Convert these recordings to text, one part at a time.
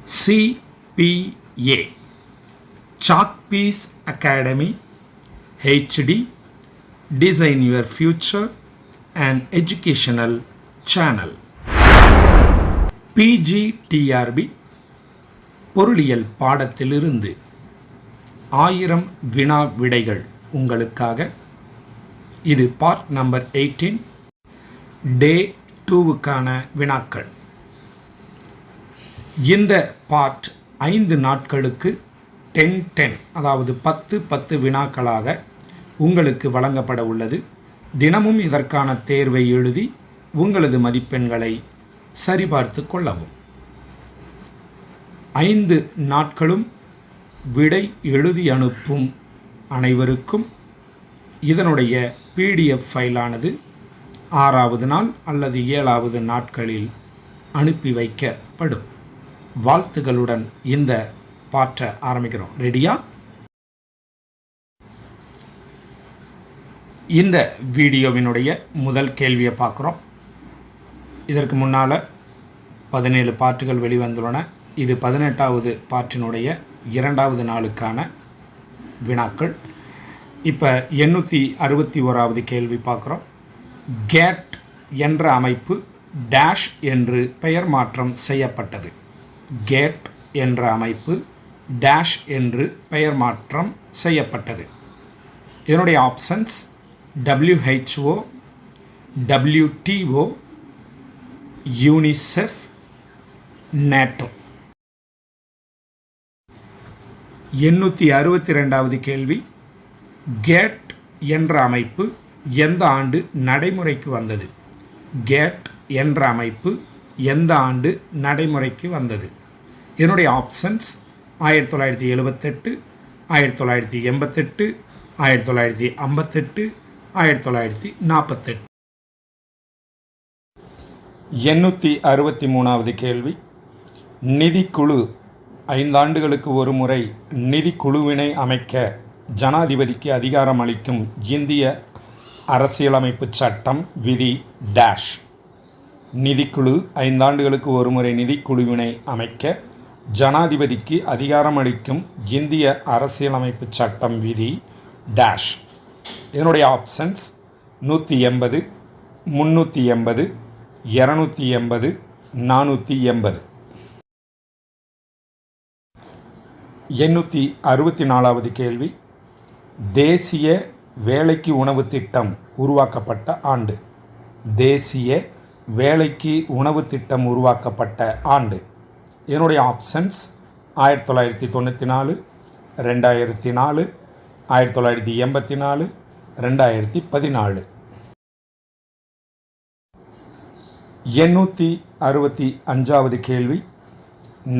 CPA Chalkpiece Academy HD Design Your Future and Educational Channel. PGTRB பொருளியல் பாடத்திலிருந்து 1000 வினா விடைகள் உங்களுக்காக. இது பார்ட் நம்பர் 18 டே 2க்கான வினாக்கள். இந்த பார்ட் 5 நாட்களுக்கு 10-10 அதாவது 10-10 வினாக்களாக உங்களுக்கு வழங்கப்பட உள்ளது. தினமும் இதற்கான தேர்வை எழுதி உங்களது மதிப்பெண்களை சரிபார்த்து கொள்ளவும். 5 நாட்களும் விடை எழுதி அனுப்பும் அனைவருக்கும் இதனுடைய PDF ஃபைலானது 6வது நாள் அல்லது 7வது நாட்களில் அனுப்பி வைக்கப்படும். வாழ்த்துக்களுடன் இந்த பாட்டை ஆரம்பிக்கிறோம். ரெடியா? இந்த வீடியோவினுடைய முதல் கேள்வியை பார்க்குறோம். இதற்கு முன்னால் 17 பாட்டுகள் வெளிவந்துள்ளன. இது 18வது பாட்டினுடைய 2வது நாளுக்கான வினாக்கள். இப்போ 861வது கேள்வி பார்க்குறோம். கேட் என்ற அமைப்பு டேஷ் என்று பெயர் மாற்றம் செய்யப்பட்டது. கேட் என்ற அமைப்பு டேஷ் என்று பெயர் மாற்றம் செய்யப்பட்டது. இதனுடைய options WHO, WTO, UNICEF, NATO. 862வது கேள்வி. கேட் என்ற அமைப்பு எந்த ஆண்டு நடைமுறைக்கு வந்தது? கேட் என்ற அமைப்பு எந்த ஆண்டு நடைமுறைக்கு வந்தது? இதனுடைய ஆப்ஷன்ஸ் 1978, 1988, 1958, 1948. 863வது கேள்வி. நிதிக்குழு 5 ஆண்டுகளுக்கு ஒரு முறை நிதிக்குழுவினை அமைக்க ஜனாதிபதிக்கு அதிகாரம் அளிக்கும் இந்திய அரசியலமைப்பு சட்டம் விதி டேஷ். நிதிக்குழு 5 ஆண்டுகளுக்கு ஒரு முறை நிதிக்குழுவினை அமைக்க ஜனாதிபதிக்கு அதிகாரம் அளிக்கும் இந்திய அரசியலமைப்பு சட்டம் விதி டேஷ். இதனுடைய ஆப்ஷன்ஸ் 180, 380, 280, 480. 864வது கேள்வி. தேசிய வேலைக்கு உணவு திட்டம் உருவாக்கப்பட்ட ஆண்டு. தேசிய வேலைக்கு உணவு திட்டம் உருவாக்கப்பட்ட ஆண்டு. இதனுடைய ஆப்ஷன்ஸ் 1994, 2004, 1984, 2014. 865வது கேள்வி.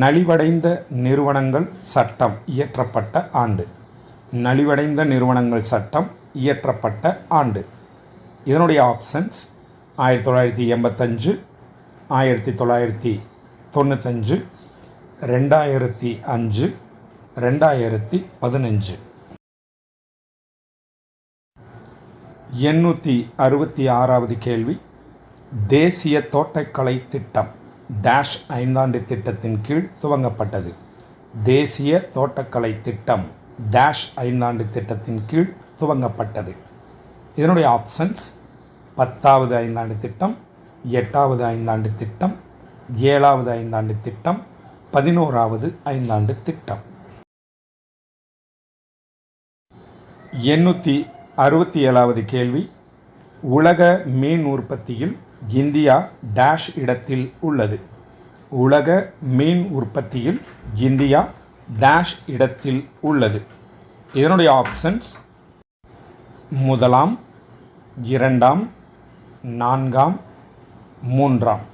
நலிவடைந்த நிறுவனங்கள் சட்டம் இயற்றப்பட்ட ஆண்டு. நலிவடைந்த நிறுவனங்கள் சட்டம் இயற்றப்பட்ட ஆண்டு. இதனுடைய ஆப்ஷன்ஸ் 1985, 1995, 2005, 2015. 866வது கேள்வி. தேசிய தோட்டக்கலை திட்டம் டேஷ் 5 ஆண்டு திட்டத்தின் கீழ் துவங்கப்பட்டது. தேசிய தோட்டக்கலை திட்டம் டேஷ் 5 ஆண்டு திட்டத்தின் கீழ் துவங்கப்பட்டது. இதனுடைய ஆப்ஷன்ஸ் 10வது 5 ஆண்டு திட்டம், 8வது 5 ஆண்டு திட்டம், 7வது 5 ஆண்டு திட்டம், 11வது 5 ஆண்டு திட்டம். 867வது கேள்வி. உலக மீன் உற்பத்தியில் இந்தியா டேஷ் இடத்தில் உள்ளது. உலக மீன் உற்பத்தியில் இந்தியா டேஷ் இடத்தில் உள்ளது. இதனுடைய ஆப்ஷன்ஸ் 1ஆம், 2ஆம், 4ஆம், 3ஆம்.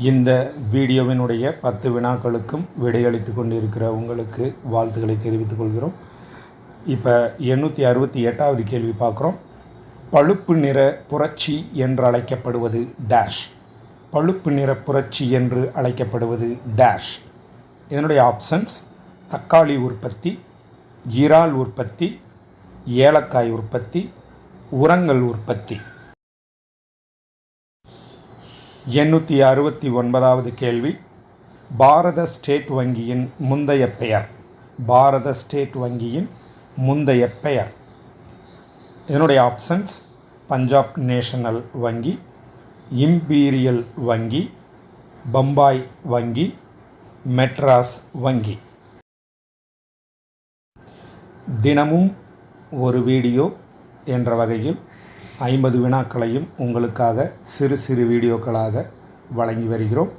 இந்த வீடியோவினுடைய 10 வினாக்களுக்கும் விடையளித்து கொண்டிருக்கிற உங்களுக்கு வாழ்த்துக்களை தெரிவித்துக் கொள்கிறோம். இப்போ 868வது கேள்வி பார்க்குறோம். பழுப்பு நிற புரட்சி என்று அழைக்கப்படுவது டேஷ். பழுப்பு நிற புரட்சி என்று அழைக்கப்படுவது டேஷ். இதனுடைய ஆப்ஷன்ஸ் தக்காளி உற்பத்தி, இறால் உற்பத்தி, ஏலக்காய் உற்பத்தி, உரங்கள் உற்பத்தி. 869வது கேள்வி. பாரத ஸ்டேட் வங்கியின் முந்தைய பெயர். பாரத ஸ்டேட் வங்கியின் முந்தைய பெயர். இதனுடைய ஆப்ஷன்ஸ்: பஞ்சாப் நேஷனல் வங்கி, இம்பீரியல் வங்கி, பம்பாய் வங்கி, மெட்ராஸ் வங்கி. தினமும் ஒரு வீடியோ என்ற வகையில் 50 வினாக்களையும் உங்களுக்காக சிறு சிறு வீடியோக்களாக வழங்கி வருகிறோம்.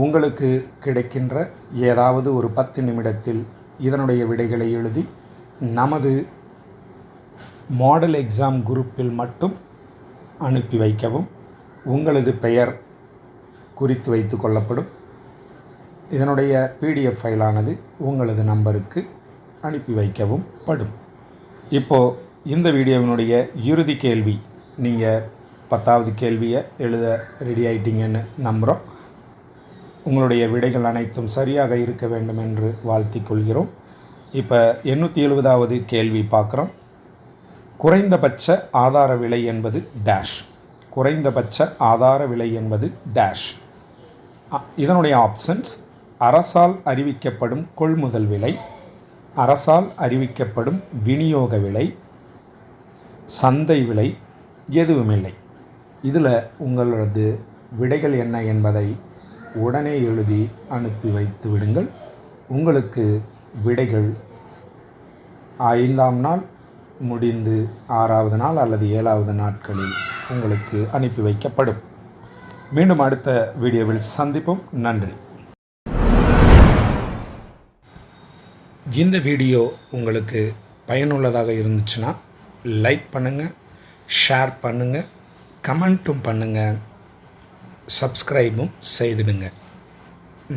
உங்களுக்கு கிடைக்கின்ற ஏதாவது ஒரு 10 நிமிடத்தில் இதனுடைய விடைகளை எழுதி நமது மாடல் எக்ஸாம் குரூப்பில் மட்டும் அனுப்பி வைக்கவும். உங்களது பெயர் குறித்து வைத்து கொள்ளப்படும். இதனுடைய PDF ஃபைலானது உங்களது நம்பருக்கு அனுப்பி வைக்கவும் படும். இப்போது இந்த வீடியோவினுடைய இறுதி கேள்வி. நீங்கள் 10வது கேள்வியை எழுத ரெடி ஆகிட்டீங்கன்னு நம்புகிறோம். உங்களுடைய விடைகள் அனைத்தும் சரியாக இருக்க வேண்டும் என்று வாழ்த்திக் கொள்கிறோம். இப்போ 870வது கேள்வி பார்க்குறோம். குறைந்தபட்ச ஆதார விலை என்பது டேஷ். குறைந்தபட்ச ஆதார விலை என்பது டேஷ். இதனுடைய ஆப்ஷன்ஸ்: அரசால் அறிவிக்கப்படும் கொள்முதல் விலை, அரசால் அறிவிக்கப்படும் விநியோக விலை, சந்தை விலை, எதுவுமில்லை. இதில் உங்களது விடைகள் என்ன என்பதை உடனே எழுதி அனுப்பி வைத்து விடுங்கள். உங்களுக்கு விடைகள் 5ஆம் நாள் முடிந்து 6வது நாள் அல்லது 7வது நாட்களில் உங்களுக்கு அனுப்பி வைக்கப்படும். மீண்டும் அடுத்த வீடியோவில் சந்திப்போம். நன்றி. இந்த வீடியோ உங்களுக்கு பயனுள்ளதாக இருந்துச்சுன்னா லைக் பண்ணுங்கள், ஷேர் பண்ணுங்கள், கமெண்ட்டும் பண்ணுங்கள், சப்ஸ்கிரைபும் செய்திடுங்க.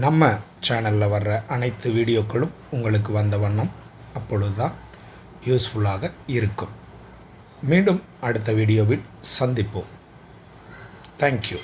நம்ம சேனலில் வர்ற அனைத்து வீடியோக்களும் உங்களுக்கு வந்த வண்ணம் அப்பொழுது தான் யூஸ்ஃபுல்லாக இருக்கும். மீண்டும் அடுத்த வீடியோவில் சந்திப்போம். தேங்க்யூ.